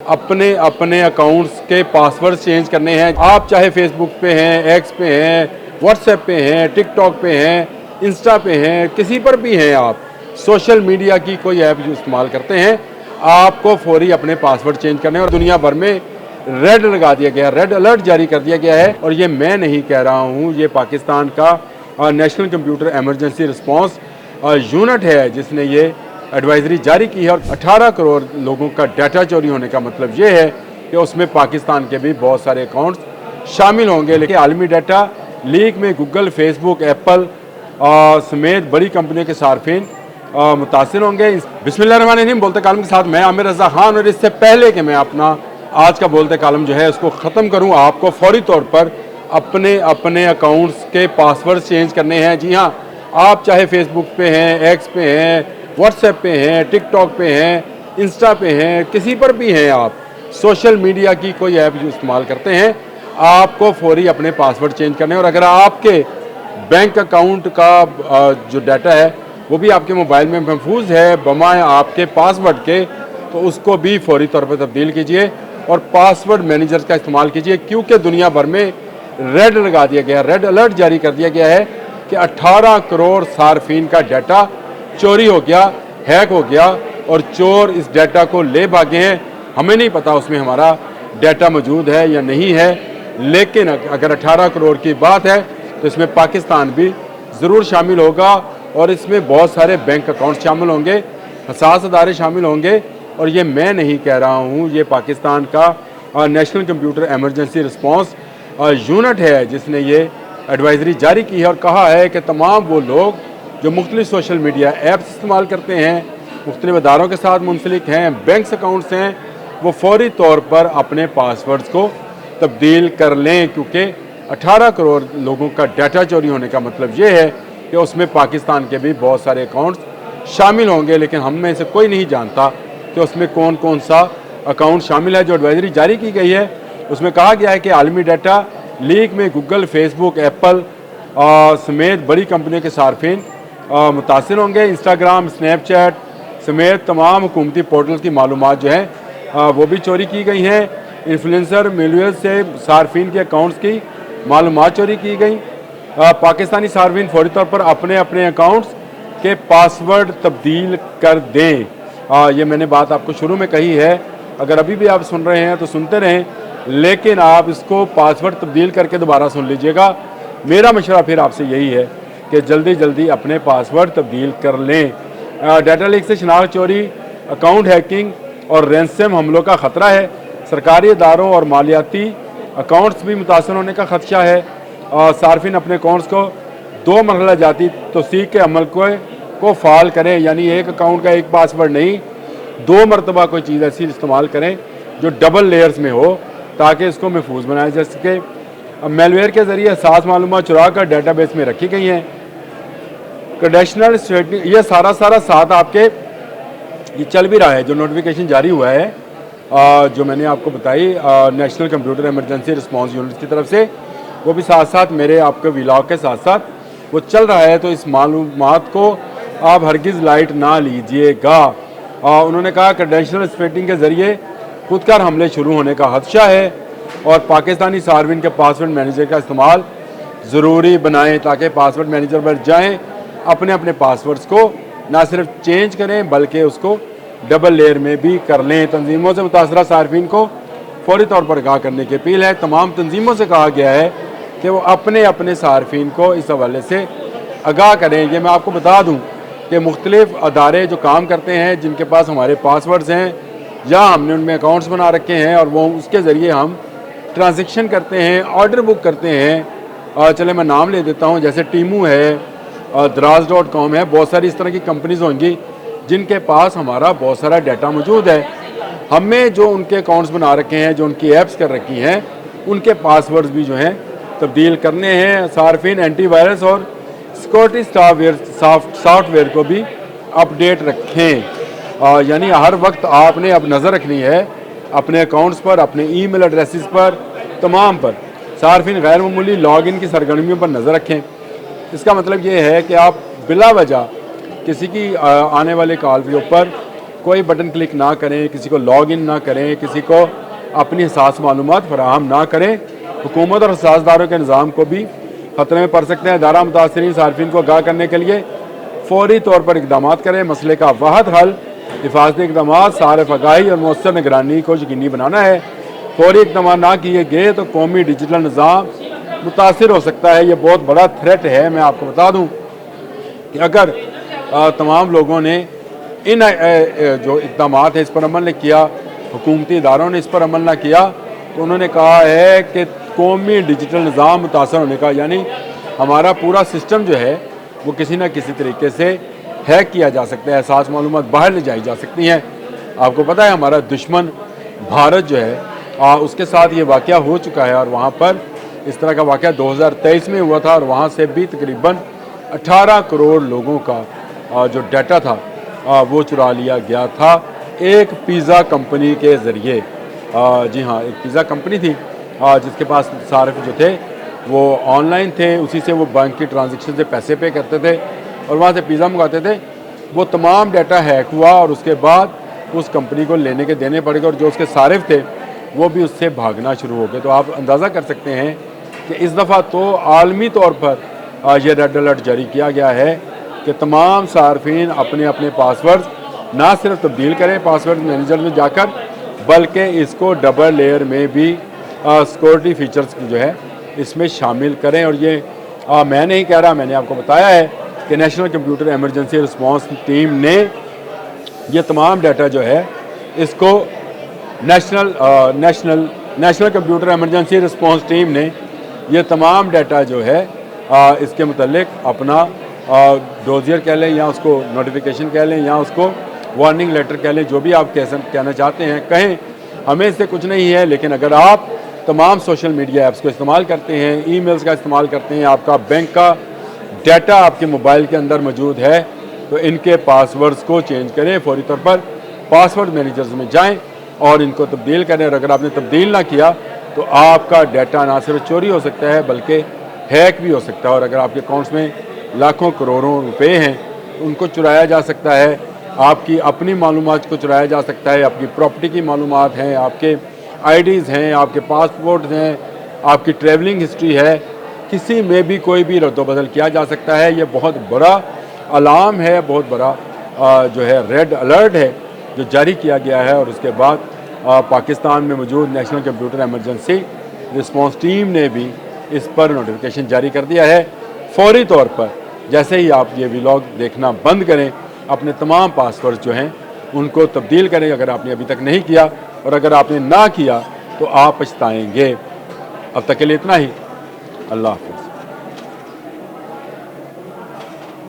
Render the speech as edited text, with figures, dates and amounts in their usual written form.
अपने अपने अकाउंट्स के पासवर्ड चेंज करने हैं। आप चाहे फेसबुक पे हैं, एक्स पे हैं, व्हाट्सएप पे हैं, टिकटॉक पे हैं, इंस्टा पे हैं, किसी पर भी हैं, आप सोशल मीडिया की कोई ऐप जो इस्तेमाल करते हैं, आपको फौरी अपने पासवर्ड चेंज करने हैं। और दुनिया भर में रेड लगा दिया गया, रेड अलर्ट जारी कर दिया गया है। और ये मैं नहीं कह रहा हूँ, ये पाकिस्तान का national computer emergency response unit है जिसने ये एडवाइजरी जारी की है। और 18 करोड़ लोगों का डाटा चोरी होने का मतलब ये है कि उसमें पाकिस्तान के भी बहुत सारे अकाउंट्स शामिल होंगे। लेकिन आलमी डाटा लीक में गूगल, फेसबुक, एप्पल समेत बड़ी कंपनियों के सार्फिन मुतासिर होंगे। बिस्मिल्लाहिर्रहमानिर्रहीम। बोलते कालम के साथ मैं आमिर रज़ा खान। और इससे पहले कि मैं अपना आज का बोलते कालम जो है उसको ख़त्म करूँ, आपको फौरी तौर पर अपने अपने अकाउंट्स के पासवर्ड चेंज करने हैं। जी हाँ, आप चाहे फेसबुक पे हैं, एक्स पे हैं, व्हाट्सएप पे हैं, टिकटॉक पे हैं, इंस्टा पे हैं, किसी पर भी हैं, आप सोशल मीडिया की कोई ऐप जो इस्तेमाल करते हैं, आपको फौरी अपने पासवर्ड चेंज करने हैं। और अगर आपके बैंक अकाउंट का जो डाटा है वो भी आपके मोबाइल में महफूज है बमाए आपके पासवर्ड के, तो उसको भी फौरी तौर पर तब्दील कीजिए और पासवर्ड मैनेजर का इस्तेमाल कीजिए। क्योंकि दुनिया भर में रेड लगा दिया गया, रेड अलर्ट जारी कर दिया गया है कि 18 करोड़ सार्फिन का डाटा चोरी हो गया, हैक हो गया और चोर इस डाटा को ले भागे हैं। हमें नहीं पता उसमें हमारा डाटा मौजूद है या नहीं है, लेकिन अगर 18 करोड़ की बात है तो इसमें पाकिस्तान भी ज़रूर शामिल होगा और इसमें बहुत सारे बैंक अकाउंट शामिल होंगे, हसास अदारे शामिल होंगे। और ये मैं नहीं कह रहा हूँ, ये पाकिस्तान का national computer emergency response unit है जिसने ये एडवाइजरी जारी की है। और कहा है कि तमाम वो लोग जो मुख्तलिफ सोशल मीडिया ऐप्स इस्तेमाल करते हैं, मुख्तलिफ अदारों के साथ मुंसलिक हैं, बैंक अकाउंट्स हैं, वो फौरी तौर पर अपने पासवर्ड्स को तब्दील कर लें। क्योंकि 18 करोड़ लोगों का डाटा चोरी होने का मतलब ये है कि उसमें पाकिस्तान के भी बहुत सारे अकाउंट्स शामिल होंगे। लेकिन हम में से कोई नहीं जानता कि उसमें कौन कौन सा अकाउंट शामिल है। जो एडवाइजरी जारी की गई है उसमें कहा गया है कि आलमी डाटा लीक में गूगल, फेसबुक, एप्पल समेत बड़ी कंपनियों के सार्फिन मुतासिर होंगे। इंस्टाग्राम, स्नैपचैट समेत तमाम हुकूमती पोर्टल्स की मालूमात जो हैं वो भी चोरी की गई हैं। इन्फ्लुएंसर मिलियन से सार्फिन के अकाउंट्स की मालूमात चोरी की गई। पाकिस्तानी सार्फिन फौरी तौर पर अपने अपने अकाउंट्स के पासवर्ड तब्दील कर दें। ये मैंने बात आपको शुरू में कही है, अगर अभी भी आप सुन रहे हैं तो सुनते रहें, लेकिन आप इसको पासवर्ड तब्दील करके दोबारा सुन लीजिएगा। मेरा मशवरा फिर आपसे यही है कि जल्दी जल्दी अपने पासवर्ड तब्दील कर लें। डाटा लीक से शनाख्त चोरी, अकाउंट हैकिंग और रैंसम हमलों का ख़तरा है। सरकारी इदारों और मालियाती अकाउंट्स भी मुतासर होने का खदशा है। सार्फिन अपने अकाउंट्स को 2 मरहला जाती तौसीक के अमल को फ़ाल करें, यानी एक अकाउंट का एक पासवर्ड नहीं, 2 मरतबा कोई चीज़ ऐसी इस्तेमाल करें जो डबल लेयर्स में हो ताकि इसको महफूज बनाया जा सके। मेलवेयर के ज़रिए सास मालूमात चुरा कर डेटाबेस में रखी गई हैं। कंडीशनल स्ट्रेटनिंग, ये सारा साथ आपके ये चल भी रहा है। जो नोटिफिकेशन जारी हुआ है जो मैंने आपको बताई national computer emergency response unit की तरफ से, वो भी साथ साथ मेरे आपके व्लॉग के साथ साथ वो चल रहा है। तो इस मालूमात को आप हरगिज़ लाइट ना लीजिएगा। उन्होंने कहा कंडीशनल स्ट्रेटनिंग के ज़रिए खुदकार हमले शुरू होने का खदशा है और पाकिस्तानी सार्फिन के पासवर्ड मैनेजर का इस्तेमाल ज़रूरी बनाएं ताकि पासवर्ड मैनेजर पर जाएं, अपने अपने पासवर्ड्स को ना सिर्फ चेंज करें बल्कि उसको डबल लेयर में भी कर लें। तंजीमों से मुतासरा सार्फिन को फौरी तौर पर आगाह करने की अपील है। तमाम तंजीमों से कहा गया है कि वो अपने अपने सार्फिन को इस हवाले से आगाह करें। ये मैं आपको बता दूँ कि मुख्तलिफ अदारे जो काम करते हैं, जिनके पास हमारे पासवर्ड्स हैं या हमने उनमें अकाउंट्स बना रखे हैं और वो उसके ज़रिए हम ट्रांजेक्शन करते हैं, ऑर्डर बुक करते हैं। चले मैं नाम ले देता हूँ, जैसे टीमू है, दराज.com है, बहुत सारी इस तरह की कंपनीज होंगी जिनके पास हमारा बहुत सारा डाटा मौजूद है। हमें जो उनके अकाउंट्स बना रखे हैं, जो उनकी ऐप्स कर रखी हैं, उनके पासवर्ड्स भी जो हैं तब्दील करने हैं। सार्फिन एंटीवायरस और सिक्योरिटी सॉफ्टवेयर को भी अपडेट रखें। यानी हर वक्त आपने अब नज़र रखनी है अपने अकाउंट्स पर, अपने ईमेल एड्रेसेस पर, तमाम पर। सार्फिन गैर मामूली लॉगिन की सरगर्मियों पर नज़र रखें। इसका मतलब ये है कि आप बिला वजह किसी की आने वाले कॉल के ऊपर کوئی بٹن کلک نہ کریں، کسی کو لاگ ان نہ کریں، کسی کو اپنی حساس معلومات فراہم نہ کریں۔ حکومت اور سازداروں کے نظام کو بھی خطرے میں پڑ سکتے ہیں۔ ادارہ متاثرین صارفین کو آگاہ کرنے کے لیے فوری طور پر اقدامات کریں۔ مسئلے کا واحد حل حفاظتی اقدامات، صارف آگاہی اور مؤثر نگرانی کو یقینی بنانا ہے۔ فوری اقدامات نہ کیے گئے تو قومی ڈیجیٹل نظام متاثر ہو سکتا ہے۔ یہ بہت بڑا تھریٹ ہے۔ میں آپ کو بتا دوں کہ اگر تمام لوگوں نے ان جو اقدامات ہیں اس پر عمل نہ کیا، حکومتی اداروں نے اس پر عمل نہ کیا، تو انہوں نے کہا ہے کہ قومی ڈیجیٹل نظام متاثر ہونے کا، یعنی ہمارا پورا سسٹم جو ہے وہ کسی نہ کسی طریقے سے ہیک کیا جا سکتا ہے، حساس معلومات باہر لے جائی جا سکتی ہیں۔ آپ کو پتہ ہے ہمارا دشمن بھارت جو ہے اس کے ساتھ یہ واقعہ ہو چکا ہے، اور وہاں پر اس طرح کا واقعہ 2023 میں ہوا تھا، اور وہاں سے بھی تقریباً 18 کروڑ لوگوں کا جو ڈیٹا تھا وہ چرا لیا گیا تھا ایک پیزا کمپنی کے ذریعے۔ جی ہاں، ایک پیزا کمپنی تھی جس کے پاس صارف جو تھے وہ آن لائن تھے، اسی سے وہ بینک کی ٹرانزیکشن سے پیسے پے کرتے تھے اور وہاں سے پیزا منگاتے تھے۔ وہ تمام ڈیٹا ہیک ہوا اور اس کے بعد اس کمپنی کو لینے کے دینے پڑے گئے، اور جو اس کے صارف تھے وہ بھی اس سے بھاگنا شروع ہو گئے۔ تو آپ اندازہ کر سکتے ہیں کہ اس دفعہ تو عالمی طور پر یہ ریڈ الرٹ جاری کیا گیا ہے کہ تمام صارفین اپنے اپنے پاسورڈ نہ صرف تبدیل کریں پاسورڈ مینیجر میں جا کر، بلکہ اس کو ڈبل لیئر میں بھی سیکورٹی فیچرز جو ہے اس میں شامل کریں۔ اور یہ میں نہیں کہہ رہا، میں نے آپ کو بتایا ہے کہ national computer emergency response team نے یہ تمام ڈیٹا جو ہے اس کو national computer emergency response team نے یہ تمام ڈیٹا جو ہے اس کے متعلق اپنا ڈوزیئر کہہ لیں یا اس کو نوٹیفیکیشن کہہ لیں یا اس کو وارننگ لیٹر کہہ لیں، جو بھی آپ کہنا چاہتے ہیں کہیں، ہمیں اس سے کچھ نہیں ہے۔ لیکن اگر آپ تمام سوشل میڈیا ایپس کو استعمال کرتے ہیں، ای میلز کا استعمال کرتے ہیں، آپ کا بینک کا ڈیٹا آپ کے موبائل کے اندر موجود ہے، تو ان کے پاسورڈز کو چینج کریں، فوری طور پر پاسورڈ مینیجرز میں جائیں اور ان کو تبدیل کریں۔ اور اگر آپ نے تبدیل نہ کیا تو آپ کا ڈیٹا نہ صرف چوری ہو سکتا ہے بلکہ ہیک بھی ہو سکتا ہے، اور اگر آپ کے اکاؤنٹس میں لاکھوں کروڑوں روپے ہیں ان کو چرایا جا سکتا ہے، آپ کی اپنی معلومات کو چرایا جا سکتا ہے، آپ کی پراپرٹی کی معلومات ہیں، آپ کے آئی ڈیز ہیں، آپ کے پاسپورٹ ہیں، آپ کی ٹریولنگ ہسٹری ہے، کسی میں بھی کوئی بھی رد و بدل کیا جا سکتا ہے۔ یہ بہت بڑا الارم ہے، بہت بڑا جو ہے ریڈ الرٹ ہے جو جاری کیا گیا ہے، اور اس کے بعد پاکستان میں موجود national computer emergency response team نے بھی اس پر نوٹیفیکیشن جاری کر دیا ہے۔ فوری طور پر جیسے ہی آپ یہ ولاگ دیکھنا بند کریں، اپنے تمام پاسورڈ جو ہیں ان کو تبدیل کریں اگر آپ نے ابھی تک نہیں کیا، اور اگر آپ نے نہ کیا تو آپ پچھتائیں گے۔ اب تک کے لیے اتنا ہی، اللہ حافظ۔